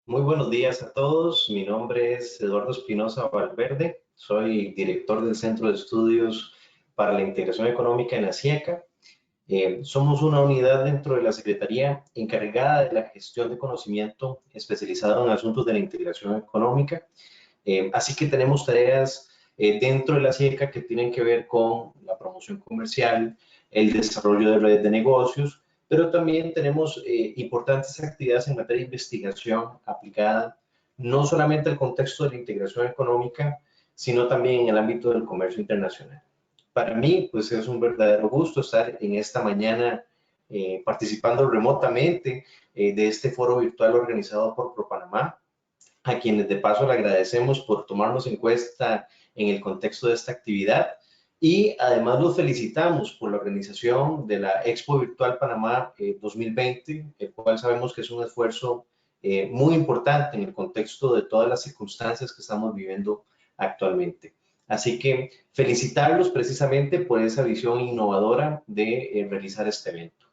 Muy buenos días a todos. Mi nombre es Eduardo Espinosa Valverde. Soy director del Centro de Estudios para la Integración Económica en la SIECA. Somos una unidad dentro de la Secretaría encargada de la gestión de conocimiento especializado en asuntos de la integración económica. Así que tenemos tareas dentro de la SIECA que tienen que ver con la promoción comercial, el desarrollo de redes de negocios, pero también tenemos importantes actividades en materia de investigación aplicada no solamente al contexto de la integración económica, sino también en el ámbito del comercio internacional. Para mí, pues es un verdadero gusto estar en esta mañana participando remotamente de este foro virtual organizado por ProPanamá, a quienes de paso le agradecemos por tomarnos en cuenta en el contexto de esta actividad y además los felicitamos por la organización de la Expo Virtual Panamá 2020, el cual sabemos que es un esfuerzo muy importante en el contexto de todas las circunstancias que estamos viviendo actualmente. Así que felicitarlos precisamente por esa visión innovadora de realizar este evento.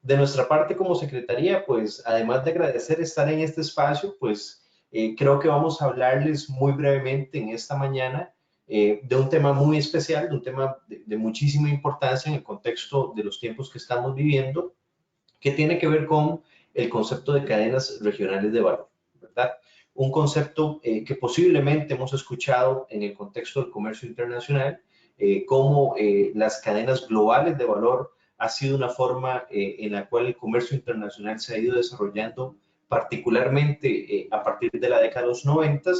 De nuestra parte como Secretaría, pues además de agradecer estar en este espacio, pues creo que vamos a hablarles muy brevemente en esta mañana de un tema muy especial, de un tema de muchísima importancia en el contexto de los tiempos que estamos viviendo, que tiene que ver con el concepto de cadenas regionales de valor, ¿verdad? Un concepto que posiblemente hemos escuchado en el contexto del comercio internacional, como las cadenas globales de valor ha sido una forma en la cual el comercio internacional se ha ido desarrollando, particularmente a partir de la década de los 90.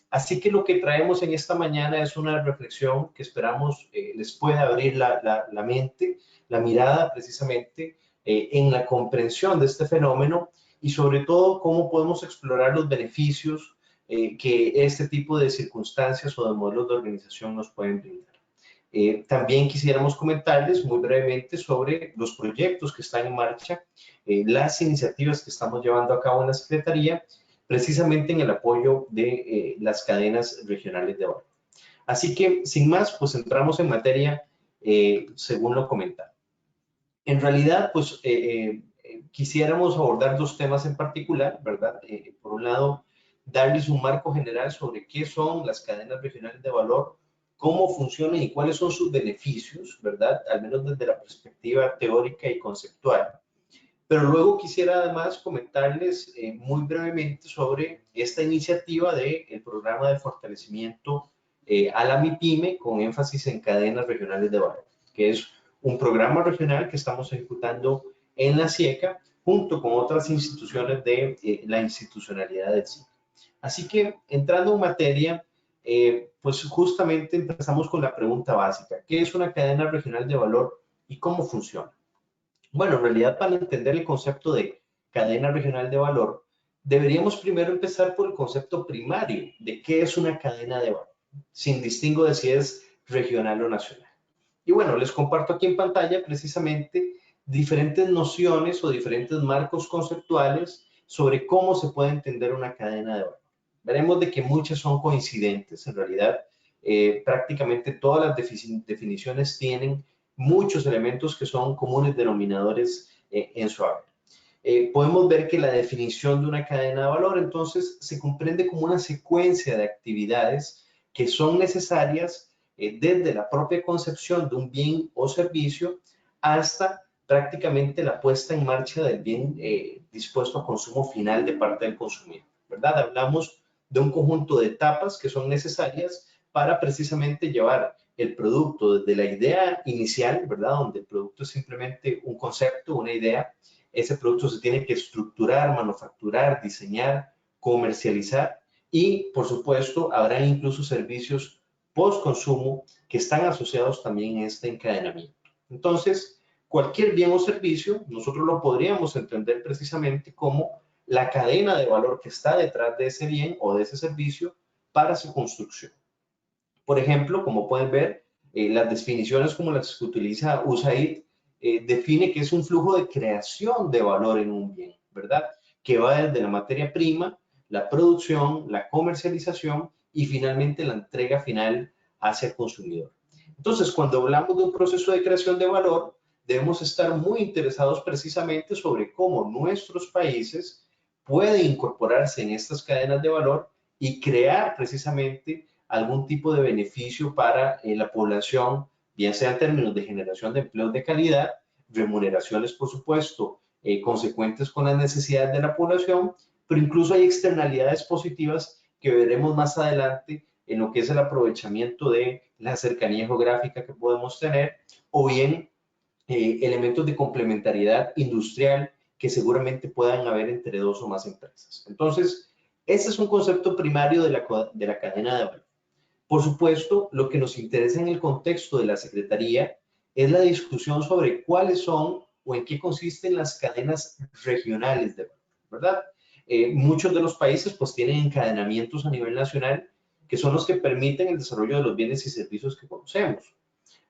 Así que lo que traemos en esta mañana es una reflexión que esperamos les pueda abrir la mente, la mirada precisamente en la comprensión de este fenómeno y sobre todo cómo podemos explorar los beneficios que este tipo de circunstancias o de modelos de organización nos pueden brindar. También quisiéramos comentarles muy brevemente sobre los proyectos que están en marcha, las iniciativas que estamos llevando a cabo en la Secretaría, precisamente en el apoyo de las cadenas regionales de valor. Así que, sin más, pues entramos en materia según lo comentado. En realidad, pues quisiéramos abordar dos temas en particular, ¿verdad? Por un lado, darles un marco general sobre qué son las cadenas regionales de valor, cómo funcionan y cuáles son sus beneficios, ¿verdad? Al menos desde la perspectiva teórica y conceptual. Pero luego quisiera además comentarles muy brevemente sobre esta iniciativa del programa de fortalecimiento a la MIPYME con énfasis en cadenas regionales de valor, que es un programa regional que estamos ejecutando en la SIECA junto con otras instituciones de la institucionalidad del SIECA. Así que entrando en materia, pues justamente empezamos con la pregunta básica. ¿Qué es una cadena regional de valor y cómo funciona? Bueno, en realidad para entender el concepto de cadena regional de valor, deberíamos primero empezar por el concepto primario de qué es una cadena de valor, sin distingo de si es regional o nacional. Y bueno, les comparto aquí en pantalla precisamente diferentes nociones o diferentes marcos conceptuales sobre cómo se puede entender una cadena de valor. Veremos de que muchas son coincidentes, en realidad prácticamente todas las definiciones tienen muchos elementos que son comunes denominadores en su haber. Podemos ver que la definición de una cadena de valor entonces se comprende como una secuencia de actividades que son necesarias desde la propia concepción de un bien o servicio hasta prácticamente la puesta en marcha del bien dispuesto a consumo final de parte del consumidor, ¿verdad? Hablamos de un conjunto de etapas que son necesarias para precisamente llevar el producto desde la idea inicial, ¿verdad? Donde el producto es simplemente un concepto, una idea. Ese producto se tiene que estructurar, manufacturar, diseñar, comercializar y, por supuesto, habrá incluso servicios post-consumo que están asociados también a este encadenamiento. Entonces, cualquier bien o servicio, nosotros lo podríamos entender precisamente como la cadena de valor que está detrás de ese bien o de ese servicio para su construcción. Por ejemplo, como pueden ver, las definiciones como las que utiliza USAID define que es un flujo de creación de valor en un bien, ¿verdad? Que va desde la materia prima, la producción, la comercialización y finalmente la entrega final hacia el consumidor. Entonces, cuando hablamos de un proceso de creación de valor, debemos estar muy interesados precisamente sobre cómo nuestros países puede incorporarse en estas cadenas de valor y crear precisamente algún tipo de beneficio para la población, bien sea en términos de generación de empleos de calidad, remuneraciones, por supuesto, consecuentes con las necesidades de la población, pero incluso hay externalidades positivas que veremos más adelante en lo que es el aprovechamiento de la cercanía geográfica que podemos tener, o bien elementos de complementariedad industrial que seguramente puedan haber entre dos o más empresas. Entonces, ese es un concepto primario de la cadena de valor. Por supuesto, lo que nos interesa en el contexto de la Secretaría es la discusión sobre cuáles son o en qué consisten las cadenas regionales de valor, ¿verdad? Muchos de los países pues tienen encadenamientos a nivel nacional que son los que permiten el desarrollo de los bienes y servicios que conocemos.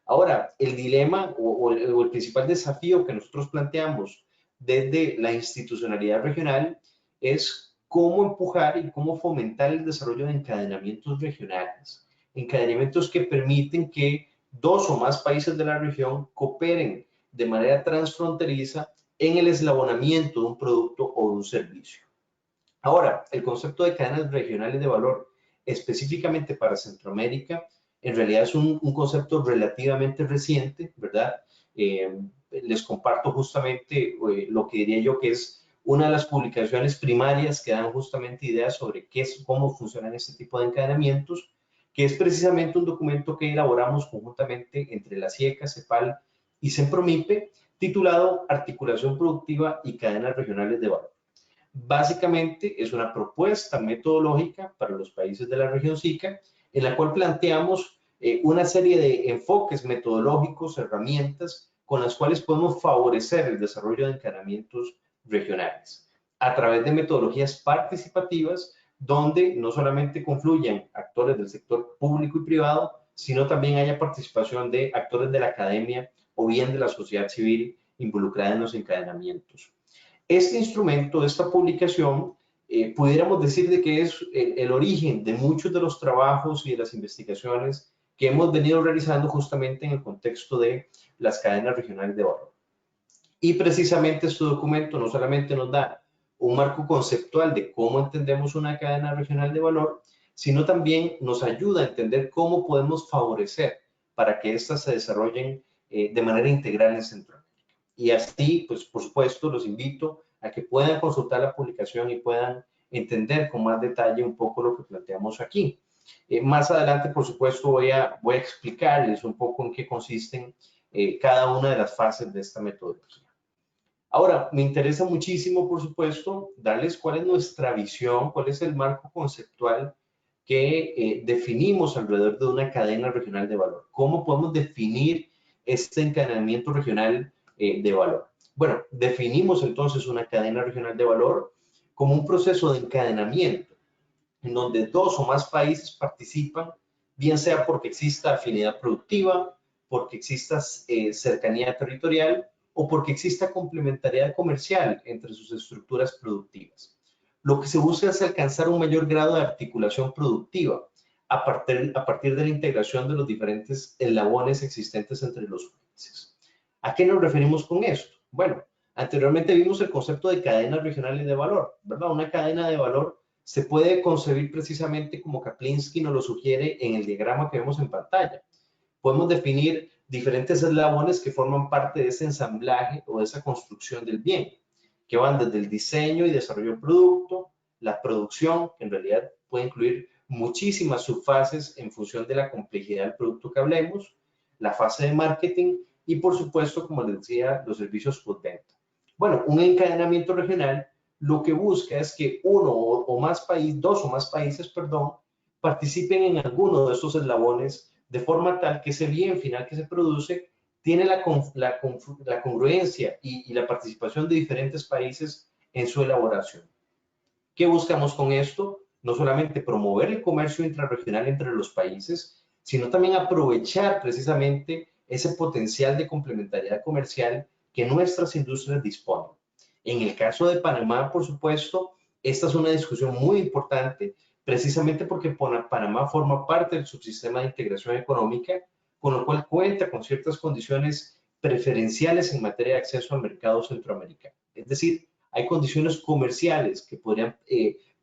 Ahora, el dilema o el principal desafío que nosotros planteamos desde la institucionalidad regional es cómo empujar y cómo fomentar el desarrollo de encadenamientos regionales, encadenamientos que permiten que dos o más países de la región cooperen de manera transfronteriza en el eslabonamiento de un producto o de un servicio. Ahora, el concepto de cadenas regionales de valor específicamente para Centroamérica en realidad es un concepto relativamente reciente, ¿verdad? Les comparto justamente lo que diría yo que es una de las publicaciones primarias que dan justamente ideas sobre cómo funcionan este tipo de encadenamientos, que es precisamente un documento que elaboramos conjuntamente entre la CIECA, CEPAL y CENPROMIPE, titulado Articulación Productiva y Cadenas Regionales de Valor. Básicamente es una propuesta metodológica para los países de la región SICA en la cual planteamos una serie de enfoques metodológicos, herramientas con las cuales podemos favorecer el desarrollo de encadenamientos regionales a través de metodologías participativas donde no solamente confluyen actores del sector público y privado, sino también haya participación de actores de la academia o bien de la sociedad civil involucrada en los encadenamientos. Este instrumento, esta publicación, pudiéramos decir de que es el origen de muchos de los trabajos y de las investigaciones que hemos venido realizando justamente en el contexto de las cadenas regionales de valor. Y precisamente este documento no solamente nos da un marco conceptual de cómo entendemos una cadena regional de valor, sino también nos ayuda a entender cómo podemos favorecer para que éstas se desarrollen de manera integral en Centroamérica. Y así, pues por supuesto, los invito a que puedan consultar la publicación y puedan entender con más detalle un poco lo que planteamos aquí. Más adelante, por supuesto, voy a explicarles un poco en qué consisten cada una de las fases de esta metodología. Ahora, me interesa muchísimo, por supuesto, darles cuál es nuestra visión, cuál es el marco conceptual que definimos alrededor de una cadena regional de valor. ¿Cómo podemos definir este encadenamiento regional de valor? Bueno, definimos entonces una cadena regional de valor como un proceso de encadenamiento en donde dos o más países participan, bien sea porque exista afinidad productiva, porque exista cercanía territorial o porque exista complementariedad comercial entre sus estructuras productivas. Lo que se busca es alcanzar un mayor grado de articulación productiva a partir de la integración de los diferentes eslabones existentes entre los países. ¿A qué nos referimos con esto? Bueno, anteriormente vimos el concepto de cadenas regionales de valor, ¿verdad? Una cadena de valor se puede concebir precisamente como Kaplinsky nos lo sugiere en el diagrama que vemos en pantalla. Podemos definir diferentes eslabones que forman parte de ese ensamblaje o de esa construcción del bien, que van desde el diseño y desarrollo del producto, la producción, que en realidad puede incluir muchísimas subfases en función de la complejidad del producto que hablemos, la fase de marketing y, por supuesto, como les decía, los servicios postventa. Bueno, un encadenamiento regional lo que busca es que dos o más países, perdón, participen en alguno de estos eslabones de forma tal que ese bien final que se produce tiene la congruencia y la participación de diferentes países en su elaboración. ¿Qué buscamos con esto? No solamente promover el comercio intrarregional entre los países, sino también aprovechar precisamente ese potencial de complementariedad comercial que nuestras industrias disponen. En el caso de Panamá, por supuesto, esta es una discusión muy importante, precisamente porque Panamá forma parte del subsistema de integración económica, con lo cual cuenta con ciertas condiciones preferenciales en materia de acceso al mercado centroamericano. Es decir, hay condiciones comerciales que podrían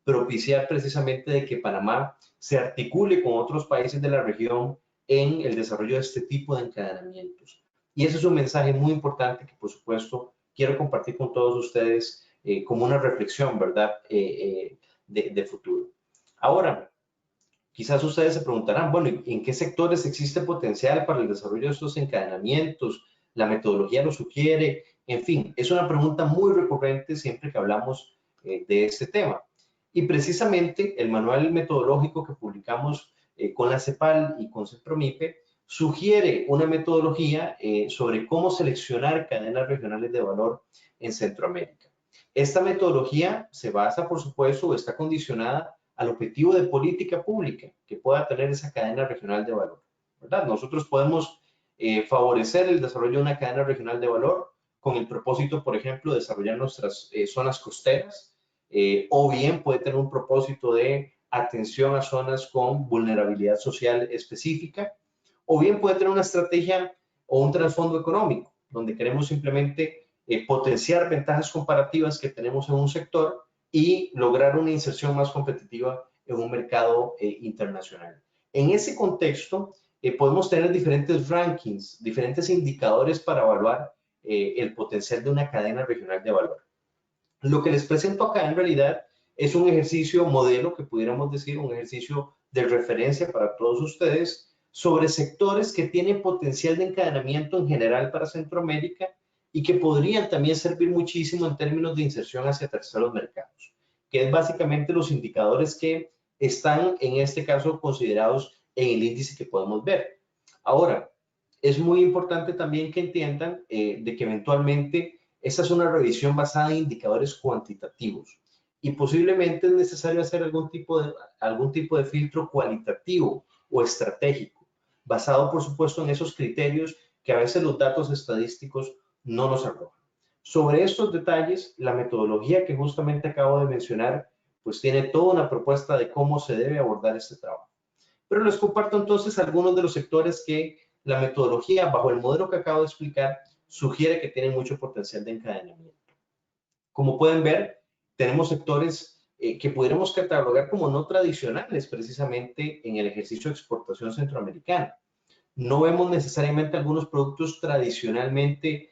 propiciar precisamente de que Panamá se articule con otros países de la región en el desarrollo de este tipo de encadenamientos. Y ese es un mensaje muy importante que, por supuesto, quiero compartir con todos ustedes como una reflexión, ¿verdad?, de futuro. Ahora, quizás ustedes se preguntarán, bueno, ¿en qué sectores existe potencial para el desarrollo de estos encadenamientos? ¿La metodología lo sugiere? En fin, es una pregunta muy recurrente siempre que hablamos de este tema. Y precisamente el manual metodológico que publicamos con la CEPAL y con CEPROMIPE sugiere una metodología sobre cómo seleccionar cadenas regionales de valor en Centroamérica. Esta metodología se basa, por supuesto, o está condicionada al objetivo de política pública que pueda tener esa cadena regional de valor, ¿verdad? Nosotros podemos favorecer el desarrollo de una cadena regional de valor con el propósito, por ejemplo, de desarrollar nuestras zonas costeras, o bien puede tener un propósito de atención a zonas con vulnerabilidad social específica, o bien puede tener una estrategia o un trasfondo económico, donde queremos simplemente potenciar ventajas comparativas que tenemos en un sector y lograr una inserción más competitiva en un mercado internacional. En ese contexto, podemos tener diferentes rankings, diferentes indicadores para evaluar el potencial de una cadena regional de valor. Lo que les presento acá en realidad es un ejercicio modelo, que pudiéramos decir un ejercicio de referencia para todos ustedes sobre sectores que tienen potencial de encadenamiento en general para Centroamérica y que podrían también servir muchísimo en términos de inserción hacia terceros mercados, que es básicamente los indicadores que están en este caso considerados en el índice que podemos ver. Ahora, es muy importante también que entiendan de que eventualmente esta es una revisión basada en indicadores cuantitativos y posiblemente es necesario hacer algún tipo de filtro cualitativo o estratégico, basado por supuesto en esos criterios que a veces los datos estadísticos no nos arrojan. Sobre estos detalles, la metodología que justamente acabo de mencionar, pues tiene toda una propuesta de cómo se debe abordar este trabajo. Pero les comparto entonces algunos de los sectores que la metodología, bajo el modelo que acabo de explicar, sugiere que tienen mucho potencial de encadenamiento. Como pueden ver, tenemos sectores que pudiéramos catalogar como no tradicionales precisamente en el ejercicio de exportación centroamericana. No vemos necesariamente algunos productos tradicionalmente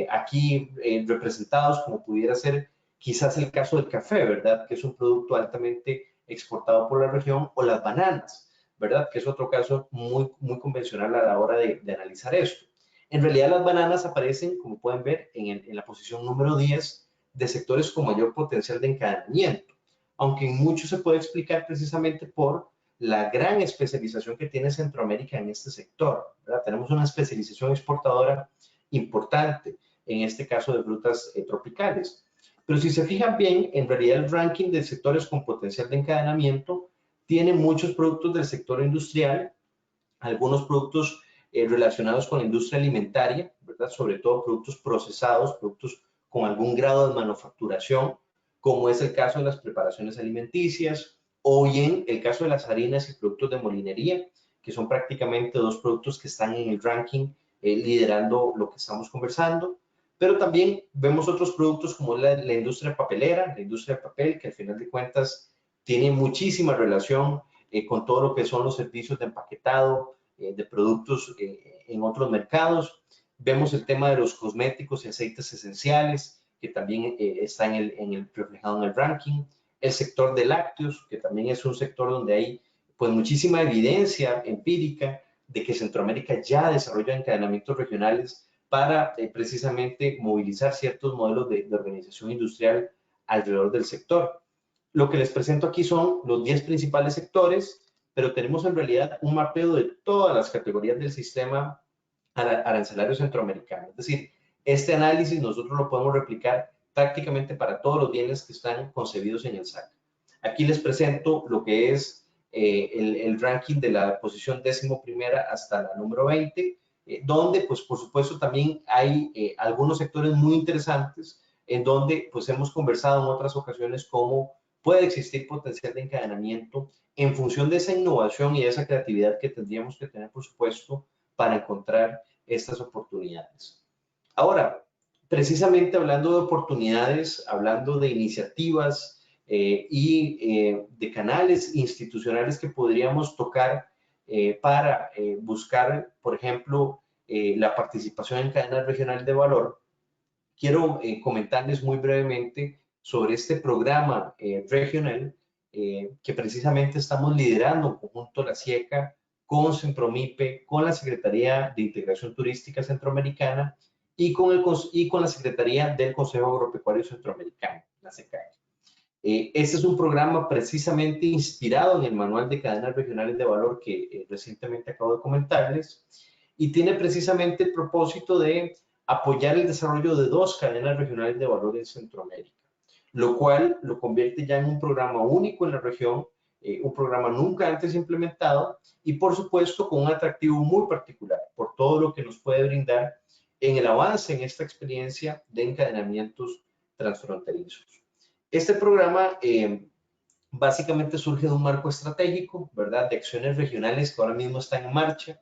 aquí representados, como pudiera ser quizás el caso del café, ¿verdad? Que es un producto altamente exportado por la región, o las bananas, ¿verdad? Que es otro caso muy, muy convencional a la hora de analizar esto. En realidad las bananas aparecen, como pueden ver, en la posición número 10 de sectores con mayor potencial de encadenamiento, aunque en mucho se puede explicar precisamente por la gran especialización que tiene Centroamérica en este sector, ¿verdad? Tenemos una especialización exportadora importante, en este caso de frutas tropicales. Pero si se fijan bien, en realidad el ranking de sectores con potencial de encadenamiento tiene muchos productos del sector industrial, algunos productos relacionados con la industria alimentaria, ¿verdad? Sobre todo productos procesados, productos con algún grado de manufacturación, como es el caso de las preparaciones alimenticias, o bien el caso de las harinas y productos de molinería, que son prácticamente dos productos que están en el ranking liderando lo que estamos conversando. Pero también vemos otros productos como la industria papelera, la industria de papel, que al final de cuentas tiene muchísima relación con todo lo que son los servicios de empaquetado de productos en otros mercados. Vemos el tema de los cosméticos y aceites esenciales, que también está reflejado en el ranking. El sector de lácteos, que también es un sector donde hay pues muchísima evidencia empírica de que Centroamérica ya desarrolla encadenamientos regionales para precisamente movilizar ciertos modelos de organización industrial alrededor del sector. Lo que les presento aquí son los 10 principales sectores, pero tenemos en realidad un mapeo de todas las categorías del sistema arancelario centroamericano. Es decir, este análisis nosotros lo podemos replicar prácticamente para todos los bienes que están concebidos en el SAC. Aquí les presento lo que es el ranking de la posición 11ª hasta la número 20, donde pues por supuesto también hay algunos sectores muy interesantes en donde pues hemos conversado en otras ocasiones cómo puede existir potencial de encadenamiento en función de esa innovación y de esa creatividad que tendríamos que tener, por supuesto, para encontrar estas oportunidades. Ahora, precisamente hablando de oportunidades, hablando de iniciativas de canales institucionales que podríamos tocar para buscar, por ejemplo, la participación en cadenas regionales de valor. Quiero comentarles muy brevemente sobre este programa regional que precisamente estamos liderando en conjunto la SIECA con Centromipe, con la Secretaría de Integración Turística Centroamericana y con la Secretaría del Consejo Agropecuario Centroamericano, la SECAC. Este es un programa precisamente inspirado en el Manual de Cadenas Regionales de Valor que recientemente acabo de comentarles y tiene precisamente el propósito de apoyar el desarrollo de 2 cadenas regionales de valor en Centroamérica, lo cual lo convierte ya en un programa único en la región, un programa nunca antes implementado y por supuesto con un atractivo muy particular por todo lo que nos puede brindar en el avance en esta experiencia de encadenamientos transfronterizos. Este programa básicamente surge de un marco estratégico, ¿verdad?, de acciones regionales que ahora mismo están en marcha.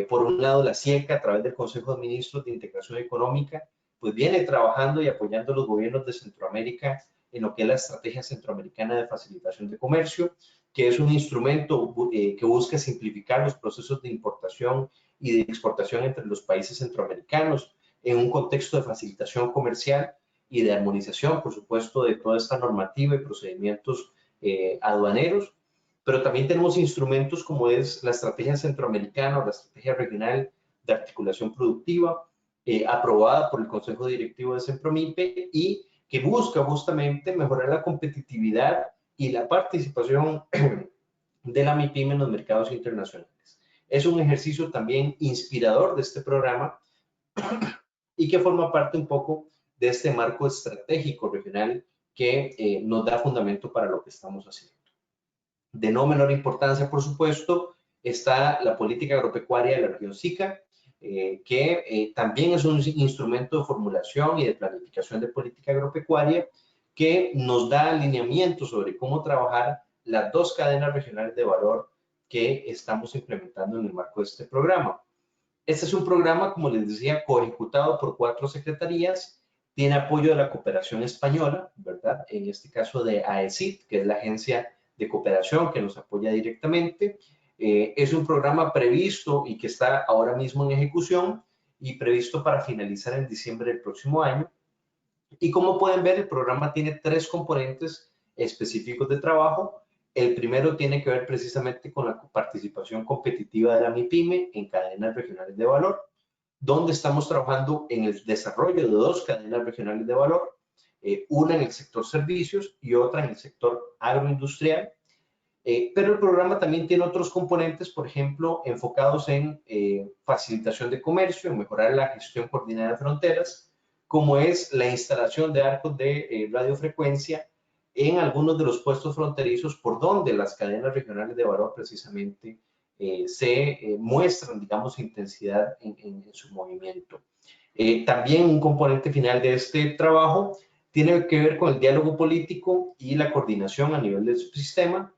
Por un lado, la SIECA, a través del Consejo de Ministros de Integración Económica, pues viene trabajando y apoyando a los gobiernos de Centroamérica en lo que es la Estrategia Centroamericana de Facilitación de Comercio, que es un instrumento que busca simplificar los procesos de importación y de exportación entre los países centroamericanos en un contexto de facilitación comercial y de armonización, por supuesto, de toda esta normativa y procedimientos aduaneros. Pero también tenemos instrumentos como es la Estrategia Centroamericana o la Estrategia Regional de Articulación Productiva, aprobada por el Consejo Directivo de Centromipe y que busca justamente mejorar la competitividad y la participación de la MIPYME en los mercados internacionales. Es un ejercicio también inspirador de este programa y que forma parte un poco de este marco estratégico regional que nos da fundamento para lo que estamos haciendo. De no menor importancia, por supuesto, está la política agropecuaria de la región SICA, que también es un instrumento de formulación y de planificación de política agropecuaria que nos da alineamientos sobre cómo trabajar las 2 cadenas regionales de valor que estamos implementando en el marco de este programa. Este es un programa, como les decía, coejecutado por 4 secretarías, tiene apoyo de la cooperación española, ¿verdad? En este caso de AECID, que es la agencia de cooperación que nos apoya directamente. Es un programa previsto y que está ahora mismo en ejecución y previsto para finalizar en diciembre del próximo año. Y como pueden ver, el programa tiene 3 componentes específicos de trabajo. El primero tiene que ver precisamente con la participación competitiva de la MIPYME en cadenas regionales de valor, donde estamos trabajando en el desarrollo de 2 cadenas regionales de valor, una en el sector servicios y otra en el sector agroindustrial. Pero el programa también tiene otros componentes, por ejemplo, enfocados en facilitación de comercio, en mejorar la gestión coordinada de fronteras, como es la instalación de arcos de radiofrecuencia en algunos de los puestos fronterizos por donde las cadenas regionales de valor precisamente se muestran, digamos, intensidad en su movimiento. También un componente final de este trabajo tiene que ver con el diálogo político y la coordinación a nivel del subsistema,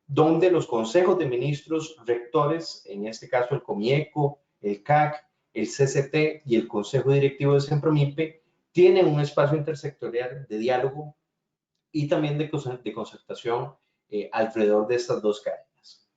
donde los consejos de ministros rectores, en este caso el COMIECO, el CAC, el CCT y el Consejo Directivo de Centromipe, tienen un espacio intersectorial de diálogo y también de concertación alrededor de estas 2 cadenas.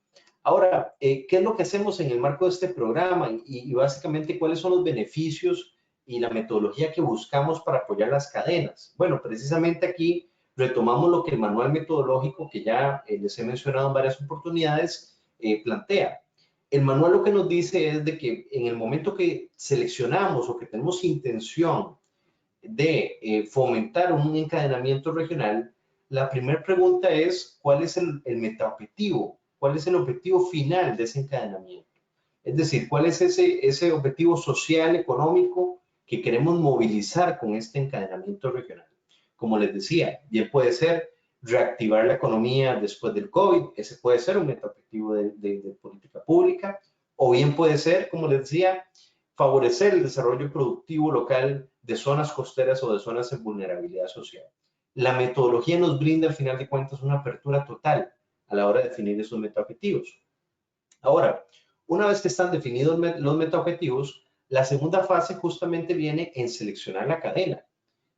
Ahora, ¿qué es lo que hacemos en el marco de este programa? Y básicamente, ¿cuáles son los beneficios y la metodología que buscamos para apoyar las cadenas? Bueno, precisamente aquí retomamos lo que el manual metodológico, que ya les he mencionado en varias oportunidades, plantea. El manual lo que nos dice es de que en el momento que seleccionamos o que tenemos intención de fomentar un encadenamiento regional, la primera pregunta es ¿cuál es el metaobjetivo? ¿Cuál es el objetivo final de ese encadenamiento? Es decir, ¿cuál es ese objetivo social, económico que queremos movilizar con este encadenamiento regional? Como les decía, bien puede ser reactivar la economía después del COVID, ese puede ser un metaobjetivo de política pública, o bien puede ser, como les decía, favorecer el desarrollo productivo local de zonas costeras o de zonas en vulnerabilidad social. La metodología nos brinda, al final de cuentas, una apertura total a la hora de definir esos metaobjetivos. Ahora, una vez que están definidos los metaobjetivos, La segunda fase justamente viene en seleccionar la cadena.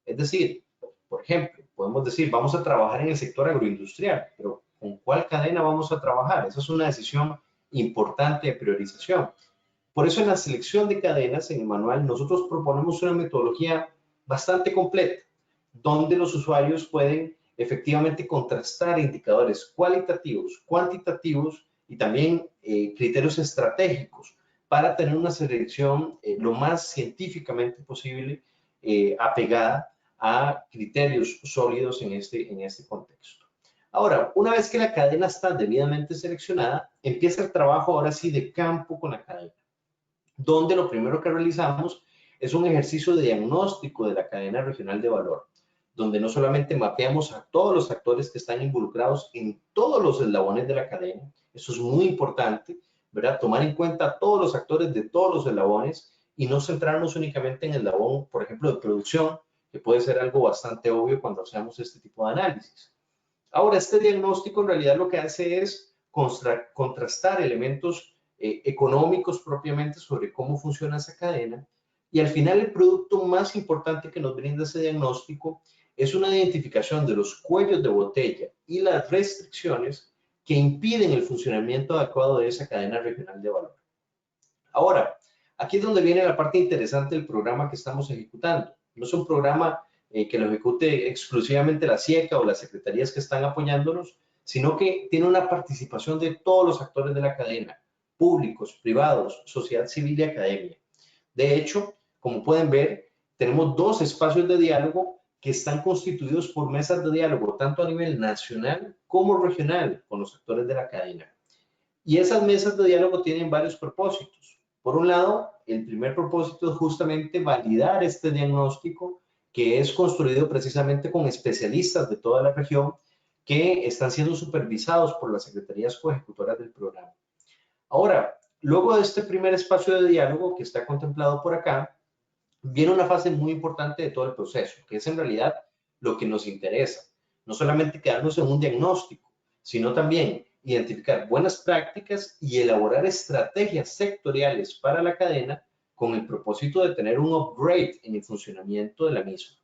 Es decir, por ejemplo, podemos decir, vamos a trabajar en el sector agroindustrial, pero ¿con cuál cadena vamos a trabajar? Esa es una decisión importante de priorización. Por eso en la selección de cadenas, en el manual, nosotros proponemos una metodología bastante completa, donde los usuarios pueden efectivamente contrastar indicadores cualitativos, cuantitativos y también criterios estratégicos para tener una selección lo más científicamente posible apegada a criterios sólidos en este contexto. Ahora, una vez que la cadena está debidamente seleccionada, empieza el trabajo ahora sí de campo con la cadena, donde lo primero que realizamos es un ejercicio de diagnóstico de la cadena regional de valor, donde no solamente mapeamos a todos los actores que están involucrados en todos los eslabones de la cadena, eso es muy importante, ¿verdad? Tomar en cuenta a todos los actores de todos los eslabones y no centrarnos únicamente en el eslabón, por ejemplo, de producción, que puede ser algo bastante obvio cuando hacemos este tipo de análisis. Ahora, este diagnóstico en realidad lo que hace es contrastar elementos económicos propiamente sobre cómo funciona esa cadena y al final el producto más importante que nos brinda ese diagnóstico es una identificación de los cuellos de botella y las restricciones que impiden el funcionamiento adecuado de esa cadena regional de valor. Ahora, aquí es donde viene la parte interesante del programa que estamos ejecutando. No es un programa que lo ejecute exclusivamente la SIECA o las secretarías que están apoyándonos, sino que tiene una participación de todos los actores de la cadena, públicos, privados, sociedad civil y academia. De hecho, como pueden ver, tenemos dos espacios de diálogo que están constituidos por mesas de diálogo tanto a nivel nacional como regional con los actores de la cadena. Y esas mesas de diálogo tienen varios propósitos. Por un lado, el primer propósito es justamente validar este diagnóstico que es construido precisamente con especialistas de toda la región que están siendo supervisados por las secretarías coejecutoras del programa. Ahora, luego de este primer espacio de diálogo que está contemplado por acá, viene una fase muy importante de todo el proceso, que es en realidad lo que nos interesa. No solamente quedarnos en un diagnóstico, sino también identificar buenas prácticas y elaborar estrategias sectoriales para la cadena con el propósito de tener un upgrade en el funcionamiento de la misma.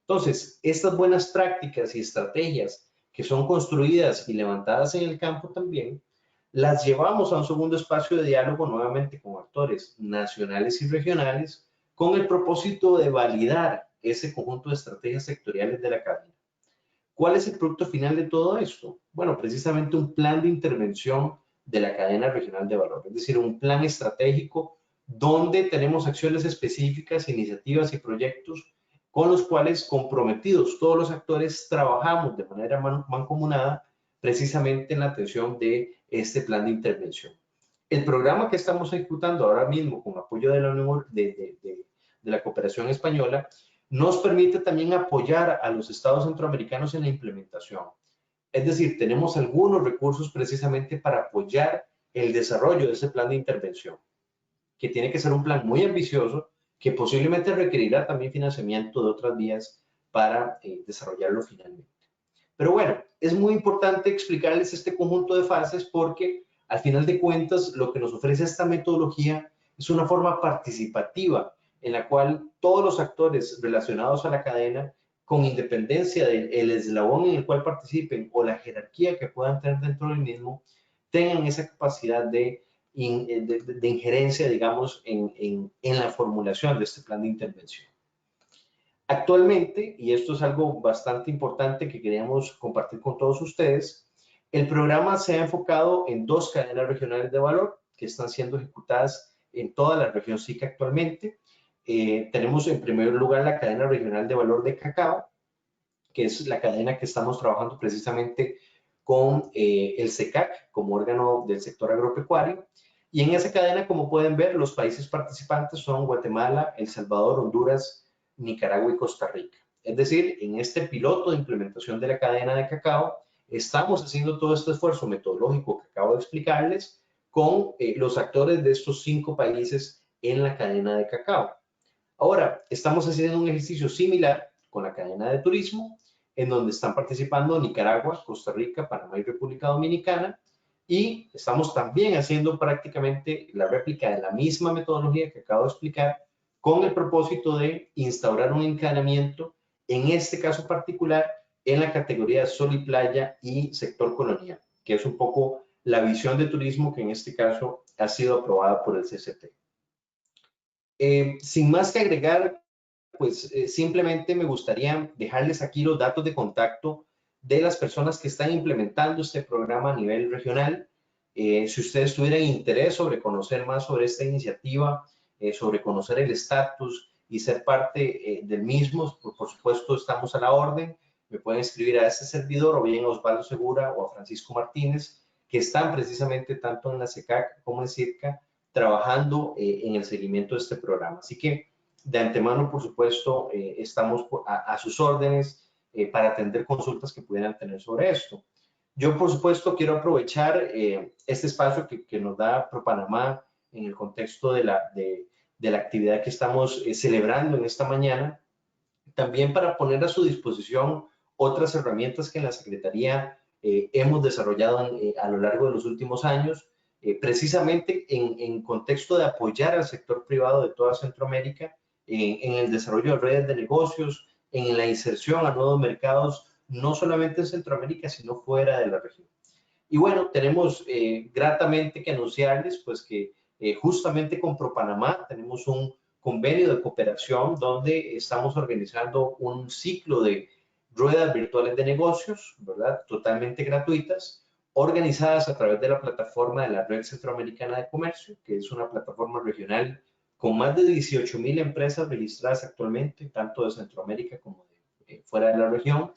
Entonces, estas buenas prácticas y estrategias que son construidas y levantadas en el campo también, las llevamos a un segundo espacio de diálogo nuevamente con actores nacionales y regionales con el propósito de validar ese conjunto de estrategias sectoriales de la cadena. ¿Cuál es el producto final de todo esto? Bueno, precisamente un plan de intervención de la cadena regional de valor, es decir, un plan estratégico donde tenemos acciones específicas, iniciativas y proyectos con los cuales comprometidos todos los actores trabajamos de manera mancomunada precisamente en la atención de este plan de intervención. El programa que estamos ejecutando ahora mismo con apoyo de la Unión de la Cooperación Española nos permite también apoyar a los estados centroamericanos en la implementación. Es decir, tenemos algunos recursos precisamente para apoyar el desarrollo de ese plan de intervención, que tiene que ser un plan muy ambicioso, que posiblemente requerirá también financiamiento de otras vías para desarrollarlo finalmente. Pero bueno, es muy importante explicarles este conjunto de fases porque al final de cuentas lo que nos ofrece esta metodología es una forma participativa en la cual todos los actores relacionados a la cadena, con independencia del eslabón en el cual participen o la jerarquía que puedan tener dentro del mismo, tengan esa capacidad de injerencia, digamos, en la formulación de este plan de intervención. Actualmente, y esto es algo bastante importante que queríamos compartir con todos ustedes, el programa se ha enfocado en dos cadenas regionales de valor que están siendo ejecutadas en toda la región SICA actualmente. Tenemos en primer lugar la cadena regional de valor de cacao, que es la cadena que estamos trabajando precisamente con el SECAC como órgano del sector agropecuario. Y en esa cadena, como pueden ver, los países participantes son Guatemala, El Salvador, Honduras, Nicaragua y Costa Rica. Es decir, en este piloto de implementación de la cadena de cacao, estamos haciendo todo este esfuerzo metodológico que acabo de explicarles con los actores de estos 5 países en la cadena de cacao. Ahora, estamos haciendo un ejercicio similar con la cadena de turismo, en donde están participando Nicaragua, Costa Rica, Panamá y República Dominicana, y estamos también haciendo prácticamente la réplica de la misma metodología que acabo de explicar con el propósito de instaurar un encadenamiento, en este caso particular, en la categoría de sol y playa y sector colonial, que es un poco la visión de turismo que en este caso ha sido aprobada por el CCT. Sin más que agregar, pues simplemente me gustaría dejarles aquí los datos de contacto de las personas que están implementando este programa a nivel regional. Si ustedes tuvieran interés sobre conocer más sobre esta iniciativa, sobre conocer el estatus y ser parte del mismo, pues, por supuesto estamos a la orden. Me pueden escribir a este servidor o bien a Osvaldo Segura o a Francisco Martínez, que están precisamente tanto en la SECAC como en CIRCA trabajando en el seguimiento de este programa. Así que de antemano, por supuesto, estamos a sus órdenes para atender consultas que pudieran tener sobre esto. Yo, por supuesto, quiero aprovechar este espacio que nos da ProPanamá en el contexto de la actividad que estamos celebrando en esta mañana, también para poner a su disposición otras herramientas que en la Secretaría hemos desarrollado a lo largo de los últimos años, precisamente en contexto de apoyar al sector privado de toda Centroamérica en el desarrollo de redes de negocios, en la inserción a nuevos mercados, no solamente en Centroamérica, sino fuera de la región. Y bueno, tenemos gratamente que anunciarles pues que justamente con ProPanamá tenemos un convenio de cooperación donde estamos organizando un ciclo de ruedas virtuales de negocios, ¿verdad? Totalmente gratuitas, organizadas a través de la plataforma de la Red Centroamericana de Comercio, que es una plataforma regional con más de 18,000 empresas registradas actualmente, tanto de Centroamérica como de fuera de la región,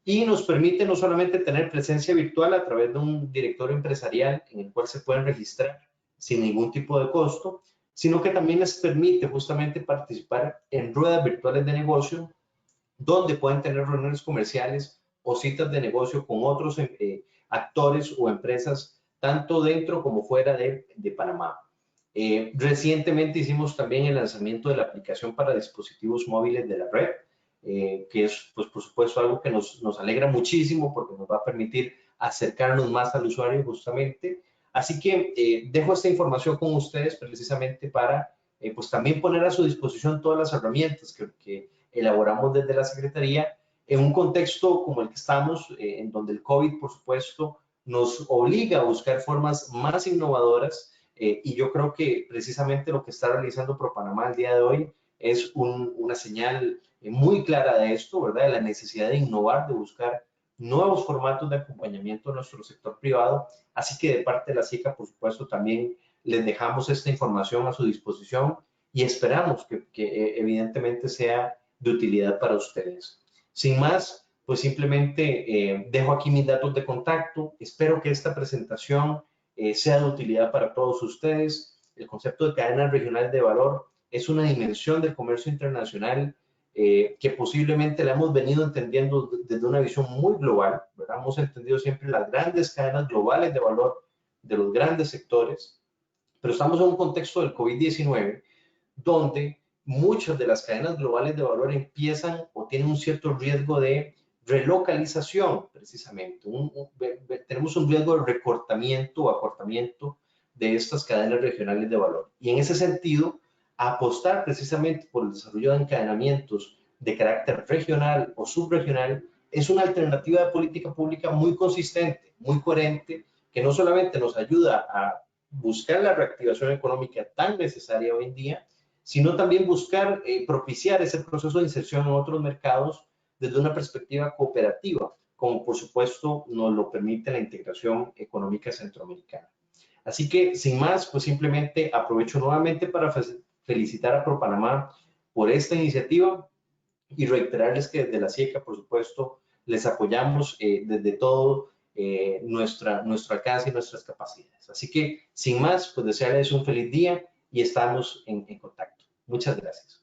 y nos permite no solamente tener presencia virtual a través de un directorio empresarial en el cual se pueden registrar sin ningún tipo de costo, sino que también les permite justamente participar en ruedas virtuales de negocio donde pueden tener reuniones comerciales o citas de negocio con otros actores o empresas, tanto dentro como fuera de Panamá. Recientemente hicimos también el lanzamiento de la aplicación para dispositivos móviles de la red, que es, pues, por supuesto, algo que nos alegra muchísimo porque nos va a permitir acercarnos más al usuario justamente. Así que dejo esta información con ustedes precisamente para, pues, también poner a su disposición todas las herramientas que elaboramos desde la Secretaría en un contexto como el que estamos, en donde el COVID, por supuesto, nos obliga a buscar formas más innovadoras y yo creo que precisamente lo que está realizando ProPanamá el día de hoy es una señal muy clara de esto, ¿verdad? De la necesidad de innovar, de buscar nuevos formatos de acompañamiento a nuestro sector privado. Así que de parte de la SICA, por supuesto, también les dejamos esta información a su disposición y esperamos que evidentemente sea de utilidad para ustedes. Sin más, pues simplemente dejo aquí mis datos de contacto. Espero que esta presentación sea de utilidad para todos ustedes. El concepto de cadena regional de valor es una dimensión del comercio internacional que posiblemente la hemos venido entendiendo desde una visión muy global, ¿verdad? Hemos entendido siempre las grandes cadenas globales de valor de los grandes sectores, pero estamos en un contexto del COVID-19 donde muchas de las cadenas globales de valor empiezan o tienen un cierto riesgo de relocalización, precisamente. Tenemos un riesgo de recortamiento o acortamiento de estas cadenas regionales de valor. Y en ese sentido, apostar precisamente por el desarrollo de encadenamientos de carácter regional o subregional es una alternativa de política pública muy consistente, muy coherente, que no solamente nos ayuda a buscar la reactivación económica tan necesaria hoy en día, sino también buscar propiciar ese proceso de inserción en otros mercados desde una perspectiva cooperativa, como por supuesto nos lo permite la integración económica centroamericana. Así que, sin más, pues simplemente aprovecho nuevamente para felicitar a ProPanamá por esta iniciativa y reiterarles que desde la SIECA, por supuesto, les apoyamos desde todo nuestro alcance y nuestras capacidades. Así que, sin más, pues desearles un feliz día y estamos en contacto. Muchas gracias.